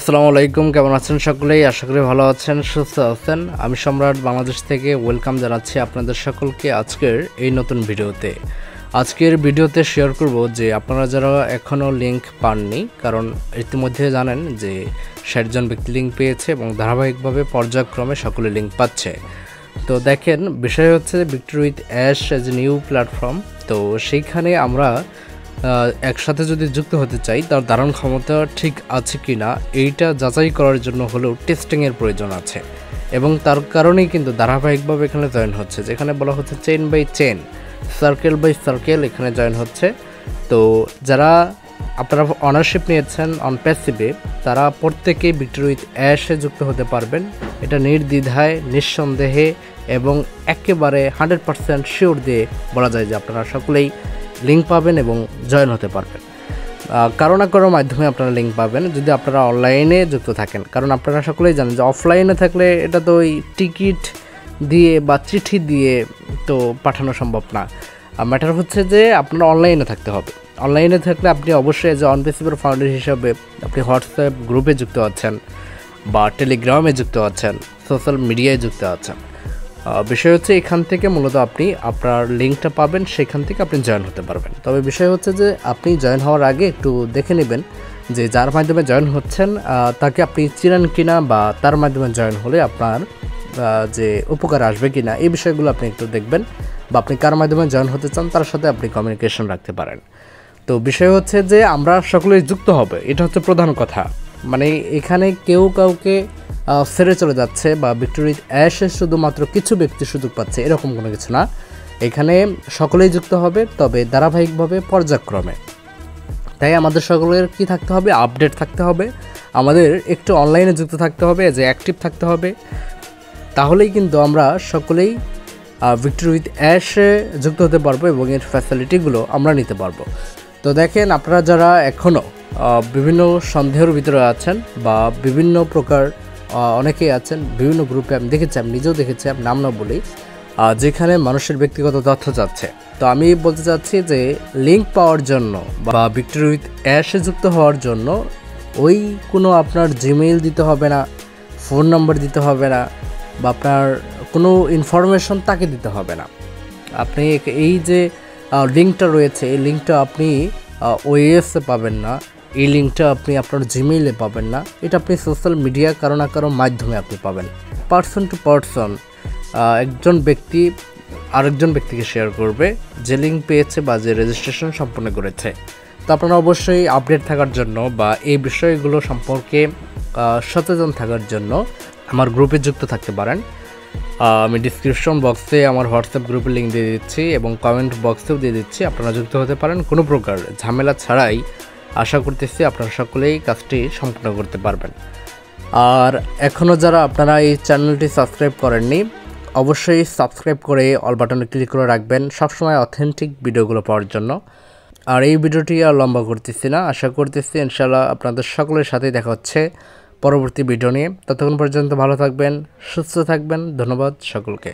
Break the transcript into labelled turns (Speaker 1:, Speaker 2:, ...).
Speaker 1: আসসালামু আলাইকুম, কেমন আছেন সকলেই? আশা করি ভালো আছেন, সুস্থ আছেন। আমি সম্রাট বাংলাদেশ থেকে ওয়েলকাম জানাচ্ছি আপনাদের সকলকে আজকের এই নতুন ভিডিওতে। আজকের ভিডিওতে শেয়ার করব যে আপনারা যারা এখনও লিঙ্ক পাননি, কারণ ইতিমধ্যে জানেন যে ৬০ জন ব্যক্তি লিঙ্ক পেয়েছে এবং ধারাবাহিকভাবে পর্যায়ক্রমে সকলে লিঙ্ক পাচ্ছে। তো দেখেন, বিষয় হচ্ছে victory with ash as a new platform. তো সেইখানে আমরা একসাথে যদি যুক্ত হতে চাই, তার ধারণ ক্ষমতা ঠিক আছে কি না এইটা যাচাই করার জন্য হলেও টেস্টিংয়ের প্রয়োজন আছে, এবং তার কারণেই কিন্তু ধারাবাহিকভাবে এখানে জয়েন হচ্ছে। যেখানে বলা হচ্ছে chain by chain, circle by circle এখানে জয়েন হচ্ছে। তো যারা আপনারা অনারশিপ নিয়েছেন অন প্যাসিভে, তারা প্রত্যেকেই ভিক্টরি উইথ অ্যাশে যুক্ত হতে পারবেন। এটা নির্দ্বিধায়, নিঃসন্দেহে এবং একেবারে 100% শিওর দিয়ে বলা যায় যে আপনারা সকলেই লিঙ্ক পাবেন এবং জয়েন হতে পারবেন। কারো না কারো মাধ্যমে আপনারা লিঙ্ক পাবেন যদি আপনারা অনলাইনে যুক্ত থাকেন। কারণ আপনারা সকলেই জানেন যে অফলাইনে থাকলে এটা তো ওই টিকিট দিয়ে বা চিঠি দিয়ে তো পাঠানো সম্ভব না। ম্যাটার হচ্ছে যে আপনারা অনলাইনে থাকতে হবে। অনলাইনে থাকলে আপনি অবশ্যই যে অনপেসিবল ফাউন্ডার হিসাবে আপনি হোয়াটসঅ্যাপ গ্রুপে যুক্ত আছেন বা টেলিগ্রামে যুক্ত আছেন, সোশ্যাল মিডিয়ায় যুক্ত আছেন। বিষয় হচ্ছে এখান থেকে মূলত আপনি আপনার লিঙ্কটা পাবেন, সেখান থেকে আপনি জয়েন হতে পারবেন। তবে বিষয় হচ্ছে যে আপনি জয়েন হওয়ার আগে একটু দেখে নেবেন যে যার মাধ্যমে জয়েন হচ্ছেন তাকে আপনি চিনেন কিনা, বা তার মাধ্যমে জয়েন হলে আপনার যে উপকার আসবে কিনা, এই বিষয়গুলো আপনি একটু দেখবেন, বা আপনি কার মাধ্যমে জয়েন হতে চান তার সাথে আপনি কমিউনিকেশন রাখতে পারেন। তো বিষয় হচ্ছে যে আমরা সকলেই যুক্ত হবে, এটা হচ্ছে প্রধান কথা। মানে এখানে কেউ কাউকে ছেড়ে চলে যাচ্ছে বা ভিক্টরি উইথ অ্যাশে শুধুমাত্র কিছু ব্যক্তি সুযোগ পাচ্ছে, এরকম কোনো কিছু না। এখানে সকলেই যুক্ত হবে, তবে ধারাবাহিকভাবে পর্যায়ক্রমে। তাই আমাদের সকলের কি থাকতে হবে? আপডেট থাকতে হবে, আমাদের একটু অনলাইনে যুক্ত থাকতে হবে, যে অ্যাক্টিভ থাকতে হবে। তাহলেই কিন্তু আমরা সকলেই ভিক্টরি উইথ অ্যাশে যুক্ত হতে পারবো এবং এর ফ্যাসিলিটিগুলো আমরা নিতে পারবো। তো দেখেন, আপনারা যারা এখনও বিভিন্ন সন্দেহের ভিতরে আছেন বা বিভিন্ন প্রকার অনেকেই আছেন বিভিন্ন গ্রুপে, আমি দেখেছি, আমি নিজেও দেখেছি, আমি নাম না বলি, যেখানে মানুষের ব্যক্তিগত তথ্য যাচ্ছে। তো আমি বলতে চাচ্ছি যে লিঙ্ক পাওয়ার জন্য বা ভিক্টরি উইথ অ্যাশে যুক্ত হওয়ার জন্য ওই কোনো আপনার জিমেইল দিতে হবে না, ফোন নাম্বার দিতে হবে না, বা আপনার কোনো ইনফরমেশন তাকে দিতে হবে না। আপনি এই যে লিঙ্কটা রয়েছে, এই লিঙ্কটা আপনি ওএসে পাবেন না, এই লিঙ্কটা আপনি আপনার জিমেইলে পাবেন না, এটা আপনি সোশ্যাল মিডিয়া কারো না কারো মাধ্যমে আপনি পাবেন। পার্সন টু পার্সন একজন ব্যক্তি আরেকজন ব্যক্তিকে শেয়ার করবে যে লিঙ্ক পেয়েছে বা যে রেজিস্ট্রেশন সম্পন্ন করেছে। তো আপনারা অবশ্যই আপডেট থাকার জন্য বা এই বিষয়গুলো সম্পর্কে সচেতন থাকার জন্য আমার গ্রুপে যুক্ত থাকতে পারেন। আমি ডিসক্রিপশন বক্সে আমার হোয়াটসঅ্যাপ গ্রুপের লিঙ্ক দিয়ে দিচ্ছি এবং কমেন্ট বক্সেও দিয়ে দিচ্ছি, আপনারা যুক্ত হতে পারেন কোনো প্রকার ঝামেলা ছাড়াই। আশা করতেছি আপনারা সকলেই কাজটি সম্পূর্ণ করতে পারবেন। আর এখনও যারা আপনারা এই চ্যানেলটি সাবস্ক্রাইব করেননি, অবশ্যই সাবস্ক্রাইব করে অল বাটনে ক্লিক করে রাখবেন সবসময় অথেন্টিক ভিডিওগুলো পাওয়ার জন্য। আর এই ভিডিওটি আর লম্বা করতেছি না, আশা করতেছি ইনশাআল্লাহ আপনাদের সকলের সাথেই দেখা হচ্ছে পরবর্তী ভিডিও নিয়ে। ততক্ষণ পর্যন্ত ভালো থাকবেন, সুস্থ থাকবেন। ধন্যবাদ সকলকে।